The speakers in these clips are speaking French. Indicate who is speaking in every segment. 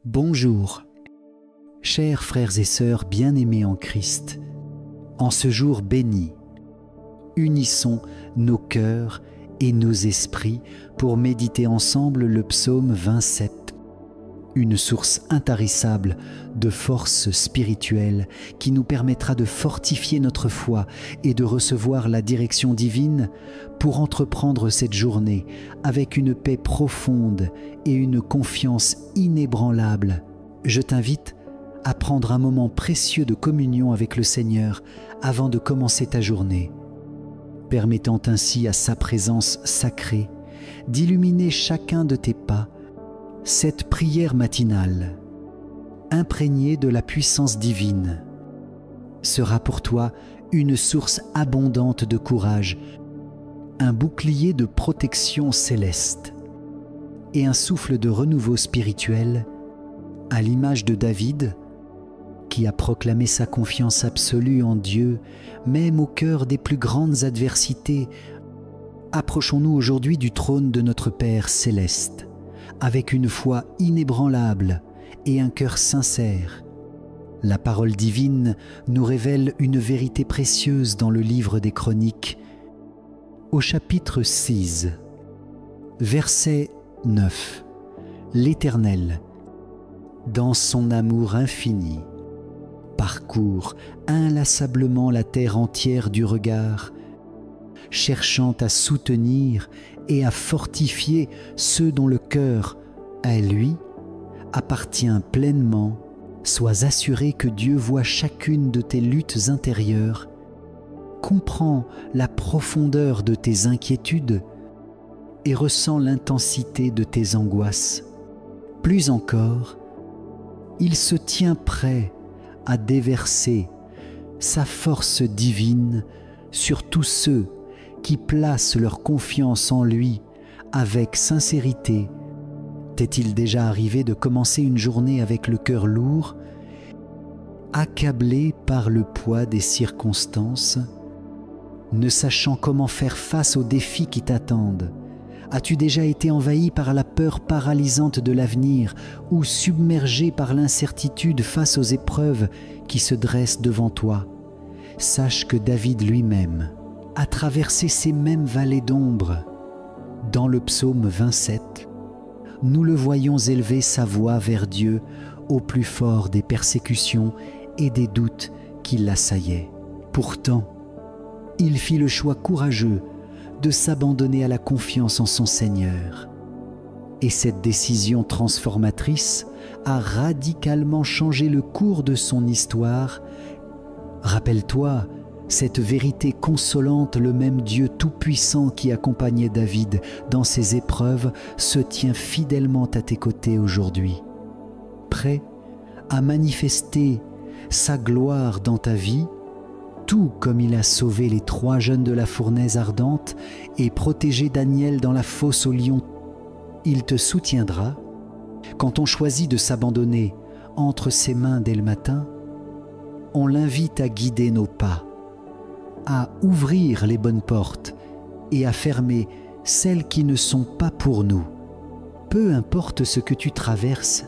Speaker 1: Bonjour, chers frères et sœurs bien-aimés en Christ. En ce jour béni, unissons nos cœurs et nos esprits pour méditer ensemble le psaume 27, une source intarissable de force spirituelle qui nous permettra de fortifier notre foi et de recevoir la direction divine pour entreprendre cette journée avec une paix profonde et une confiance inébranlable. Je t'invite à prendre un moment précieux de communion avec le Seigneur avant de commencer ta journée, permettant ainsi à sa présence sacrée d'illuminer chacun de tes pas. Cette prière matinale, imprégnée de la puissance divine, sera pour toi une source abondante de courage, un bouclier de protection céleste et un souffle de renouveau spirituel à l'image de David, qui a proclamé sa confiance absolue en Dieu, même au cœur des plus grandes adversités. Approchons-nous aujourd'hui du trône de notre Père céleste, avec une foi inébranlable et un cœur sincère. La parole divine nous révèle une vérité précieuse dans le livre des Chroniques, au chapitre 6, verset 9. L'Éternel, dans son amour infini, parcourt inlassablement la terre entière du regard, cherchant à soutenir et à fortifier ceux dont le cœur, à lui, appartient pleinement. Sois assuré que Dieu voit chacune de tes luttes intérieures, comprend la profondeur de tes inquiétudes et ressent l'intensité de tes angoisses. Plus encore, il se tient prêt à déverser sa force divine sur tous ceux qui placent leur confiance en lui avec sincérité. T'est-il déjà arrivé de commencer une journée avec le cœur lourd, accablé par le poids des circonstances, ne sachant comment faire face aux défis qui t'attendent? As-tu déjà été envahi par la peur paralysante de l'avenir ou submergé par l'incertitude face aux épreuves qui se dressent devant toi? Sache que David lui-même a traversé ces mêmes vallées d'ombre. Dans le psaume 27, nous le voyons élever sa voix vers Dieu au plus fort des persécutions et des doutes qui l'assaillaient. Pourtant, il fit le choix courageux de s'abandonner à la confiance en son Seigneur. Et cette décision transformatrice a radicalement changé le cours de son histoire. Rappelle-toi cette vérité consolante: le même Dieu tout-puissant qui accompagnait David dans ses épreuves se tient fidèlement à tes côtés aujourd'hui, prêt à manifester sa gloire dans ta vie, tout comme il a sauvé les 3 jeunes de la fournaise ardente et protégé Daniel dans la fosse aux lions. Il te soutiendra quand on choisit de s'abandonner entre ses mains dès le matin. On l'invite à guider nos pas, à ouvrir les bonnes portes et à fermer celles qui ne sont pas pour nous. Peu importe ce que tu traverses,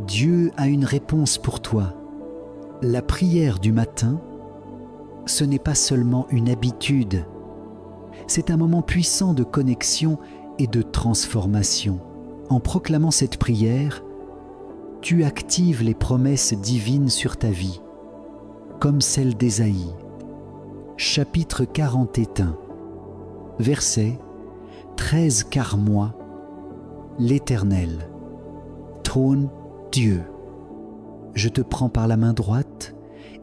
Speaker 1: Dieu a une réponse pour toi. La prière du matin, ce n'est pas seulement une habitude, c'est un moment puissant de connexion et de transformation. En proclamant cette prière, tu actives les promesses divines sur ta vie, comme celle d'Ésaïe, chapitre 41, verset 13, car moi, l'Éternel, ton Dieu, je te prends par la main droite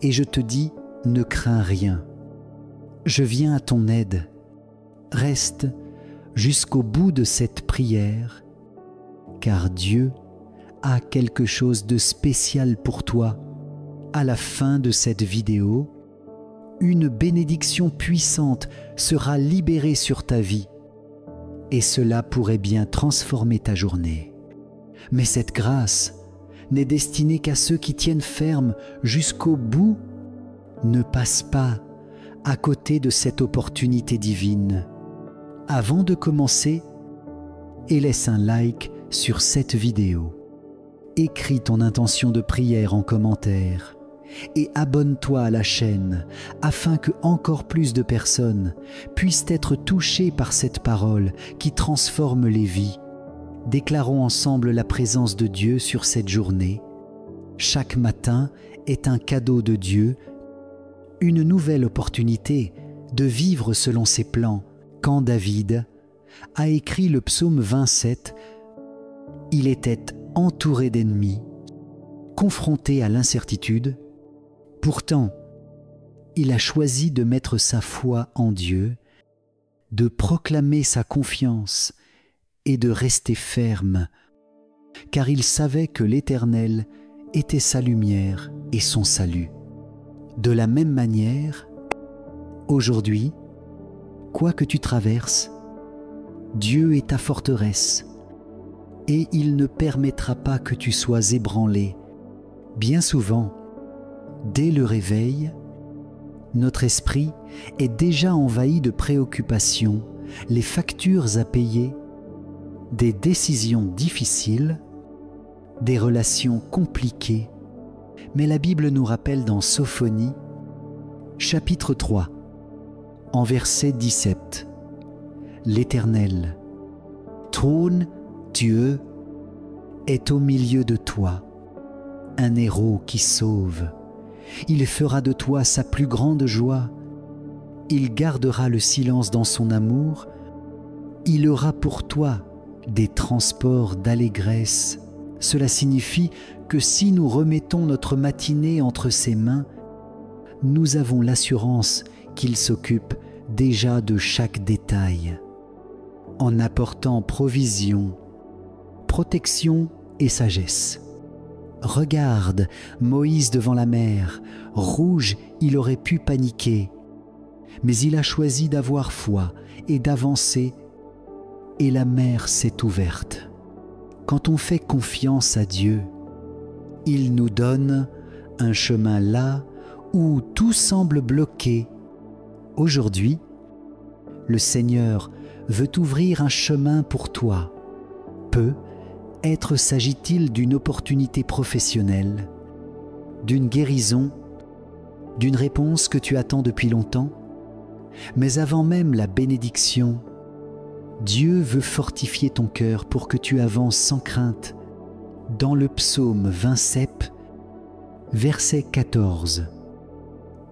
Speaker 1: et je te dis: ne crains rien. Je viens à ton aide. Reste jusqu'au bout de cette prière, car Dieu a quelque chose de spécial pour toi. À la fin de cette vidéo, une bénédiction puissante sera libérée sur ta vie, et cela pourrait bien transformer ta journée. Mais cette grâce n'est destinée qu'à ceux qui tiennent ferme jusqu'au bout. Ne passe pas à côté de cette opportunité divine. Avant de commencer, et laisse un like sur cette vidéo. écris ton intention de prière en commentaire et abonne-toi à la chaîne afin que encore plus de personnes puissent être touchées par cette parole qui transforme les vies. Déclarons ensemble la présence de Dieu sur cette journée. Chaque matin est un cadeau de Dieu, une nouvelle opportunité de vivre selon ses plans. Quand David a écrit le psaume 27, il était entouré d'ennemis, confronté à l'incertitude. Pourtant, il a choisi de mettre sa foi en Dieu, de proclamer sa confiance et de rester ferme, car il savait que l'Éternel était sa lumière et son salut. De la même manière, aujourd'hui, quoi que tu traverses, Dieu est ta forteresse et il ne permettra pas que tu sois ébranlé. Bien souvent, dès le réveil, notre esprit est déjà envahi de préoccupations, les factures à payer, des décisions difficiles, des relations compliquées. Mais la Bible nous rappelle dans Sophonie, chapitre 3, en verset 17, « L'Éternel, ton Dieu, est au milieu de toi, un héros qui sauve. Il fera de toi sa plus grande joie. Il gardera le silence dans son amour. Il aura pour toi des transports d'allégresse. » Cela signifie que si nous remettons notre matinée entre ses mains, nous avons l'assurance qu'il s'occupe déjà de chaque détail, en apportant provision, protection et sagesse. Regarde Moïse devant la mer, rouge, il aurait pu paniquer, mais il a choisi d'avoir foi et d'avancer, et la mer s'est ouverte. Quand on fait confiance à Dieu, il nous donne un chemin là où tout semble bloqué. Aujourd'hui, le Seigneur veut ouvrir un chemin pour toi. Peut-être s'agit-il d'une opportunité professionnelle, d'une guérison, d'une réponse que tu attends depuis longtemps. Mais avant même la bénédiction, Dieu veut fortifier ton cœur pour que tu avances sans crainte. Dans le psaume 27, verset 14,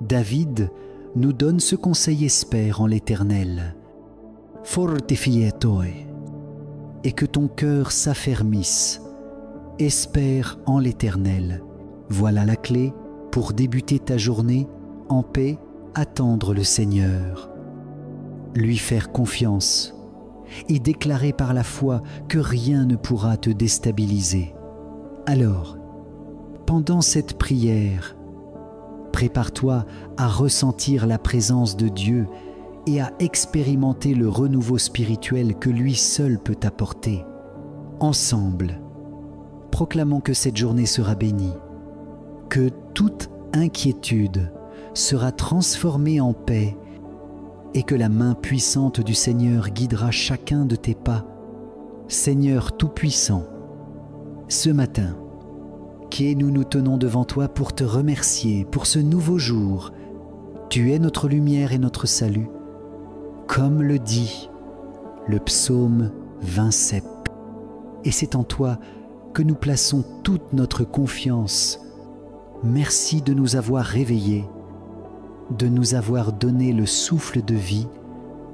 Speaker 1: David nous donne ce conseil: espère en l'Éternel, fortifiez-toi, et que ton cœur s'affermisse. Espère en l'Éternel. Voilà la clé pour débuter ta journée en paix, attendre le Seigneur, lui faire confiance et déclarer par la foi que rien ne pourra te déstabiliser. Alors, pendant cette prière, prépare-toi à ressentir la présence de Dieu et à expérimenter le renouveau spirituel que lui seul peut apporter. Ensemble, proclamons que cette journée sera bénie, que toute inquiétude sera transformée en paix et que la main puissante du Seigneur guidera chacun de tes pas. Seigneur Tout-Puissant, ce matin, nous nous tenons devant toi pour te remercier pour ce nouveau jour. Tu es notre lumière et notre salut, comme le dit le psaume 27. Et c'est en toi que nous plaçons toute notre confiance. Merci de nous avoir réveillés, de nous avoir donné le souffle de vie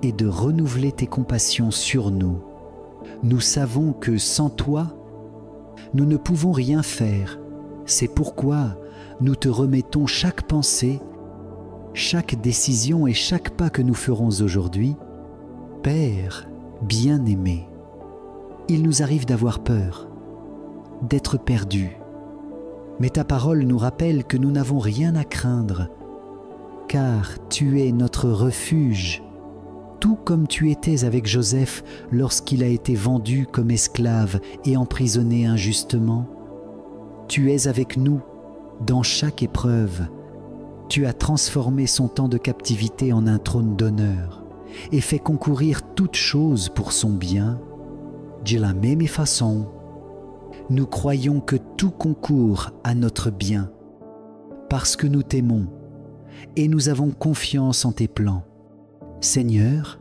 Speaker 1: et de renouveler tes compassions sur nous. Nous savons que sans toi, nous ne pouvons rien faire. C'est pourquoi nous te remettons chaque pensée, chaque décision et chaque pas que nous ferons aujourd'hui. Père bien-aimé, il nous arrive d'avoir peur, d'être perdus. Mais ta parole nous rappelle que nous n'avons rien à craindre, car tu es notre refuge, tout comme tu étais avec Joseph lorsqu'il a été vendu comme esclave et emprisonné injustement. Tu es avec nous dans chaque épreuve. Tu as transformé son temps de captivité en un trône d'honneur et fait concourir toutes choses pour son bien. De la même façon, Nous croyons que tout concourt à notre bien, parce que nous t'aimons et nous avons confiance en tes plans. Seigneur,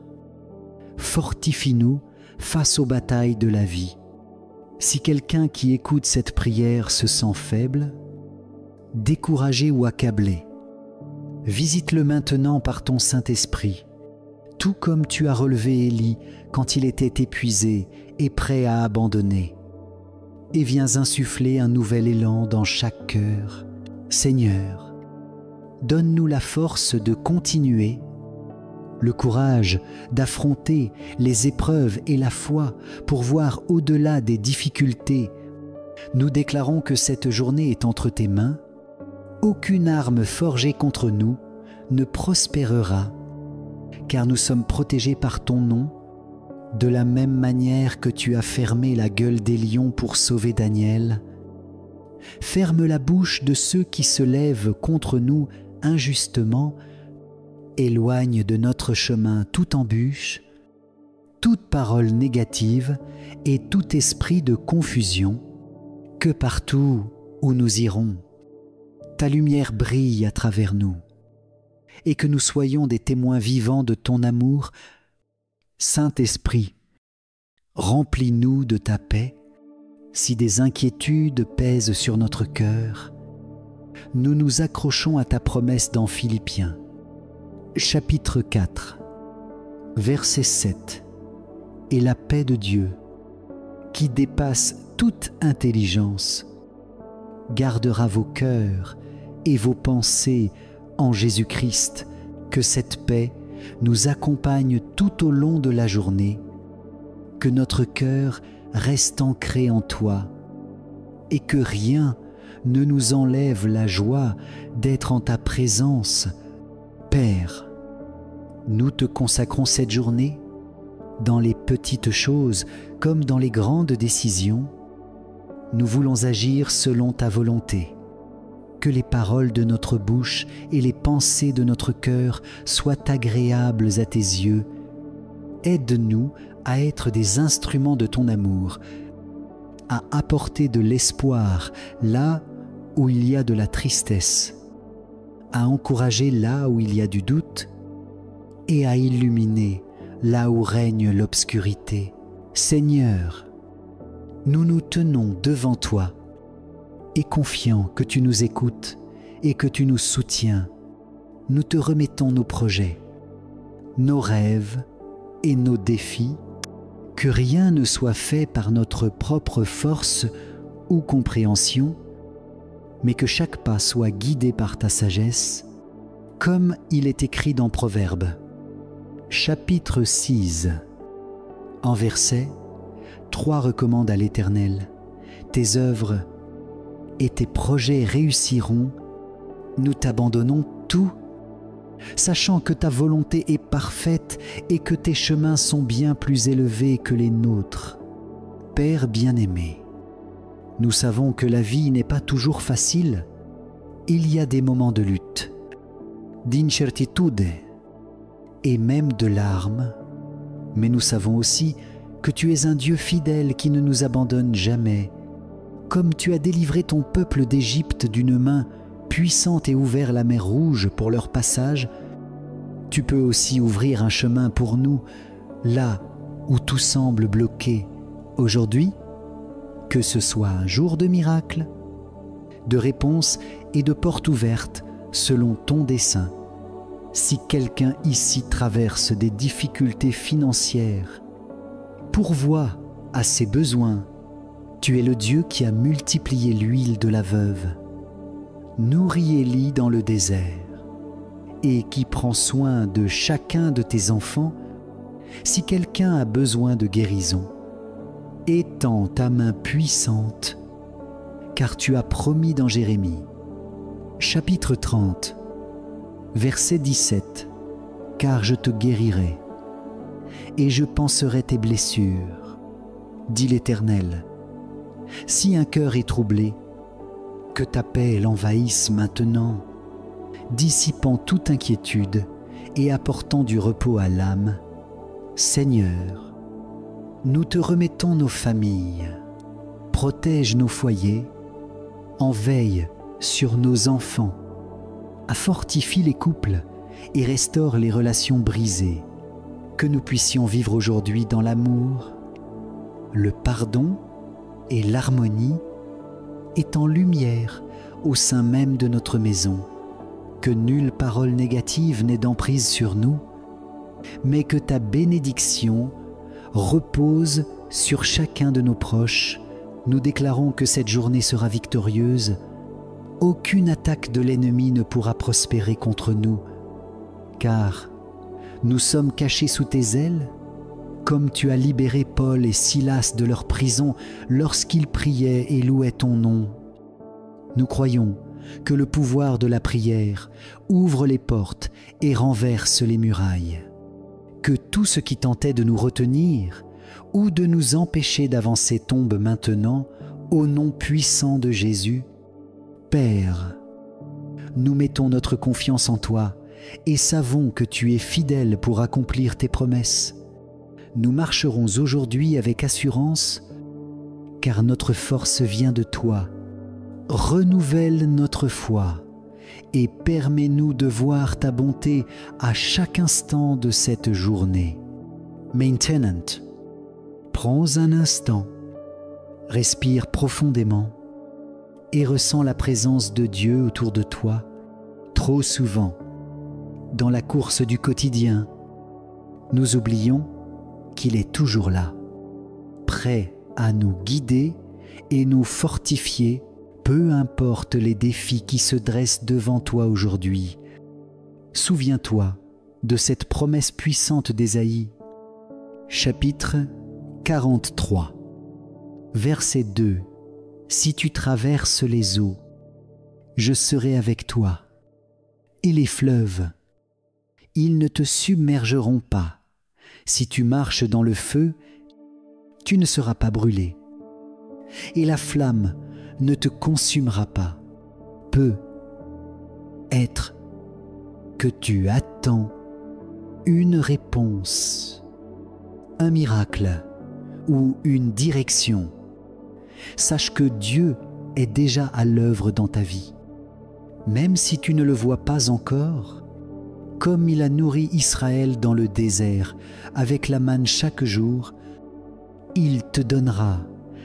Speaker 1: fortifie-nous face aux batailles de la vie. Si quelqu'un qui écoute cette prière se sent faible, découragé ou accablé, visite-le maintenant par ton Saint-Esprit, tout comme tu as relevé Élie quand il était épuisé et prêt à abandonner. Et viens insuffler un nouvel élan dans chaque cœur. Seigneur, donne-nous la force de continuer, le courage d'affronter les épreuves et la foi pour voir au-delà des difficultés. Nous déclarons que cette journée est entre tes mains. Aucune arme forgée contre nous ne prospérera, car nous sommes protégés par ton nom, de la même manière que tu as fermé la gueule des lions pour sauver Daniel. Ferme la bouche de ceux qui se lèvent contre nous injustement, éloigne de notre chemin toute embûche, toute parole négative et tout esprit de confusion, que partout où nous irons, ta lumière brille à travers nous, et que nous soyons des témoins vivants de ton amour. Saint-Esprit, remplis-nous de ta paix. Si des inquiétudes pèsent sur notre cœur, nous nous accrochons à ta promesse dans Philippiens, chapitre 4, verset 7. Et la paix de Dieu, qui dépasse toute intelligence, gardera vos cœurs et vos pensées en Jésus-Christ. Que cette paix nous accompagne tout au long de la journée, que notre cœur reste ancré en toi et que rien ne nous enlève la joie d'être en ta présence. Père, nous te consacrons cette journée, dans les petites choses comme dans les grandes décisions. Nous voulons agir selon ta volonté. Que les paroles de notre bouche et les pensées de notre cœur soient agréables à tes yeux. Aide-nous à être des instruments de ton amour, à apporter de l'espoir là où il y a de la tristesse, à encourager là où il y a du doute et à illuminer là où règne l'obscurité. Seigneur, nous nous tenons devant toi et confiants que tu nous écoutes et que tu nous soutiens. Nous te remettons nos projets, nos rêves et nos défis, que rien ne soit fait par notre propre force ou compréhension, mais que chaque pas soit guidé par ta sagesse, comme il est écrit dans Proverbes, chapitre 6. En verset 3 recommande à l'Éternel: tes œuvres et tes projets réussiront, nous t'abandonnons tout, sachant que ta volonté est parfaite et que tes chemins sont bien plus élevés que les nôtres. Père bien-aimé, nous savons que la vie n'est pas toujours facile. Il y a des moments de lutte, d'incertitude et même de larmes, mais nous savons aussi que tu es un Dieu fidèle qui ne nous abandonne jamais. Comme tu as délivré ton peuple d'Égypte d'une main puissante et ouvert la mer Rouge pour leur passage, tu peux aussi ouvrir un chemin pour nous là où tout semble bloqué. Aujourd'hui, que ce soit un jour de miracle, de réponse et de portes ouvertes selon ton dessein. Si quelqu'un ici traverse des difficultés financières, pourvois à ses besoins. Tu es le Dieu qui a multiplié l'huile de la veuve, nourrit Élie dans le désert, et qui prend soin de chacun de tes enfants. Si quelqu'un a besoin de guérison, étends ta main puissante, car tu as promis dans Jérémie, chapitre 30, verset 17, car je te guérirai, et je panserai tes blessures, dit l'Éternel. Si un cœur est troublé, que ta paix l'envahisse maintenant, dissipant toute inquiétude et apportant du repos à l'âme. Seigneur, nous te remettons nos familles, protège nos foyers, en veille sur nos enfants, fortifie les couples et restaure les relations brisées, que nous puissions vivre aujourd'hui dans l'amour, le pardon et l'harmonie, étant lumière au sein même de notre maison, que nulle parole négative n'ait d'emprise sur nous, mais que ta bénédiction repose sur chacun de nos proches. Nous déclarons que cette journée sera victorieuse. Aucune attaque de l'ennemi ne pourra prospérer contre nous, car nous sommes cachés sous tes ailes, comme tu as libéré Paul et Silas de leur prison lorsqu'ils priaient et louaient ton nom. Nous croyons que le pouvoir de la prière ouvre les portes et renverse les murailles, que tout ce qui tentait de nous retenir ou de nous empêcher d'avancer tombe maintenant au nom puissant de Jésus. Père, nous mettons notre confiance en toi et savons que tu es fidèle pour accomplir tes promesses. Nous marcherons aujourd'hui avec assurance, car notre force vient de toi. Renouvelle notre foi et permets-nous de voir ta bonté à chaque instant de cette journée. Maintenant, prends un instant, respire profondément et ressens la présence de Dieu autour de toi. Trop souvent, dans la course du quotidien, nous oublions qu'il est toujours là, prêt à nous guider et nous fortifier, peu importe les défis qui se dressent devant toi aujourd'hui. Souviens-toi de cette promesse puissante d'Ésaïe, chapitre 43, verset 2. Si tu traverses les eaux, je serai avec toi, et les fleuves, ils ne te submergeront pas. Si tu marches dans le feu, tu ne seras pas brûlé, et la flamme ne te consumera pas. Peut être que tu attends une réponse, un miracle ou une direction. Sache que Dieu est déjà à l'œuvre dans ta vie. Même si tu ne le vois pas encore, comme il a nourri Israël dans le désert avec la manne chaque jour, il te donnera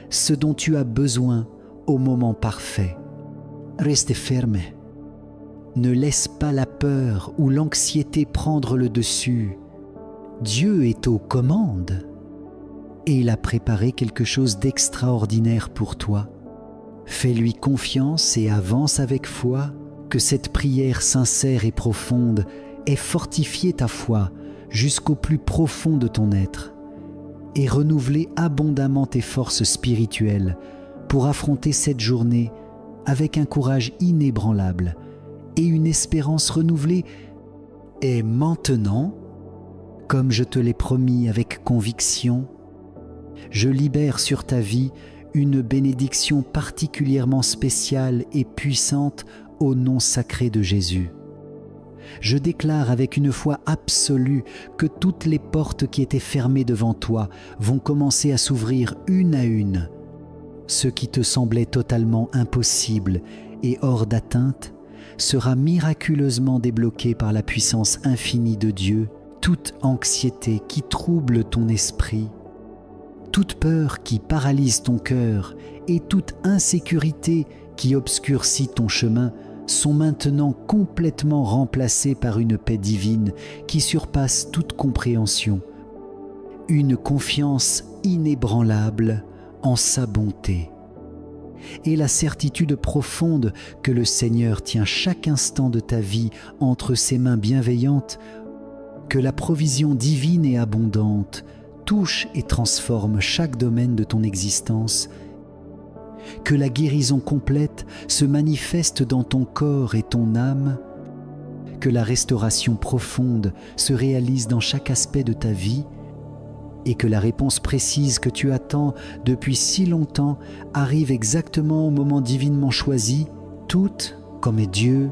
Speaker 1: ce dont tu as besoin au moment parfait. Reste ferme. Ne laisse pas la peur ou l'anxiété prendre le dessus. Dieu est aux commandes et il a préparé quelque chose d'extraordinaire pour toi. Fais-lui confiance et avance avec foi, que cette prière sincère et profonde ait fortifié ta foi jusqu'au plus profond de ton être et renouvelé abondamment tes forces spirituelles pour affronter cette journée avec un courage inébranlable et une espérance renouvelée. Et maintenant, comme je te l'ai promis avec conviction, je libère sur ta vie une bénédiction particulièrement spéciale et puissante au nom sacré de Jésus. Je déclare avec une foi absolue que toutes les portes qui étaient fermées devant toi vont commencer à s'ouvrir une à une. Ce qui te semblait totalement impossible et hors d'atteinte sera miraculeusement débloqué par la puissance infinie de Dieu. Toute anxiété qui trouble ton esprit, toute peur qui paralyse ton cœur et toute insécurité qui obscurcit ton chemin sont maintenant complètement remplacées par une paix divine qui surpasse toute compréhension, une confiance inébranlable en sa bonté et la certitude profonde que le Seigneur tient chaque instant de ta vie entre ses mains bienveillantes, que la provision divine et abondante touche et transforme chaque domaine de ton existence, que la guérison complète se manifeste dans ton corps et ton âme, que la restauration profonde se réalise dans chaque aspect de ta vie et que la réponse précise que tu attends depuis si longtemps arrive exactement au moment divinement choisi, toute comme est Dieu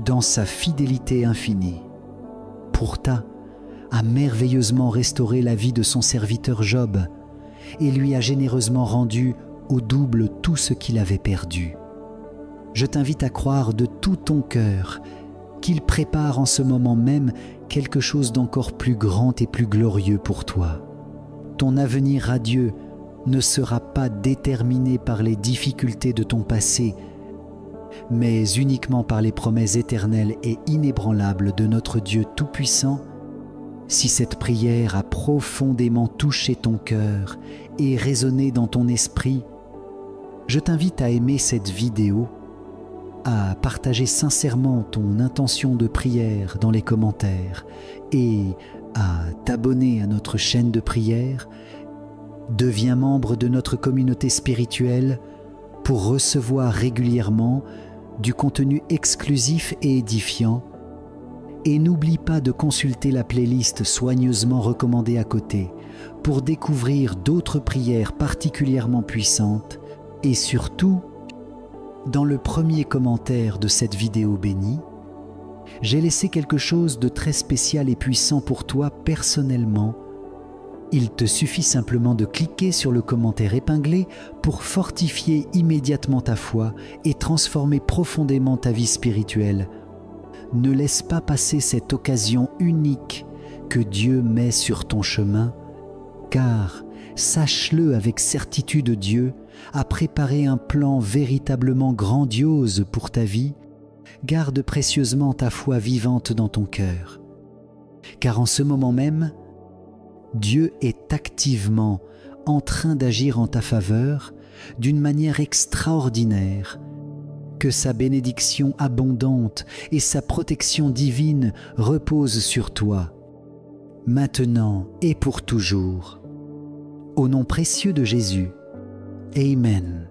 Speaker 1: dans sa fidélité infinie. Pourtant, a merveilleusement restauré la vie de son serviteur Job et lui a généreusement rendu au double tout ce qu'il avait perdu. Je t'invite à croire de tout ton cœur qu'il prépare en ce moment même quelque chose d'encore plus grand et plus glorieux pour toi. Ton avenir radieux ne sera pas déterminé par les difficultés de ton passé, mais uniquement par les promesses éternelles et inébranlables de notre Dieu Tout-Puissant, si cette prière a profondément touché ton cœur et résonné dans ton esprit. Je t'invite à aimer cette vidéo, à partager sincèrement ton intention de prière dans les commentaires et à t'abonner à notre chaîne de prière. Deviens membre de notre communauté spirituelle pour recevoir régulièrement du contenu exclusif et édifiant. Et n'oublie pas de consulter la playlist soigneusement recommandée à côté pour découvrir d'autres prières particulièrement puissantes. Et surtout, dans le premier commentaire de cette vidéo bénie, j'ai laissé quelque chose de très spécial et puissant pour toi personnellement. Il te suffit simplement de cliquer sur le commentaire épinglé pour fortifier immédiatement ta foi et transformer profondément ta vie spirituelle. Ne laisse pas passer cette occasion unique que Dieu met sur ton chemin, car, sache-le avec certitude, Dieu a préparé un plan véritablement grandiose pour ta vie. Garde précieusement ta foi vivante dans ton cœur, car en ce moment même, Dieu est activement en train d'agir en ta faveur d'une manière extraordinaire. Que sa bénédiction abondante et sa protection divine reposent sur toi, maintenant et pour toujours. Au nom précieux de Jésus. Amen.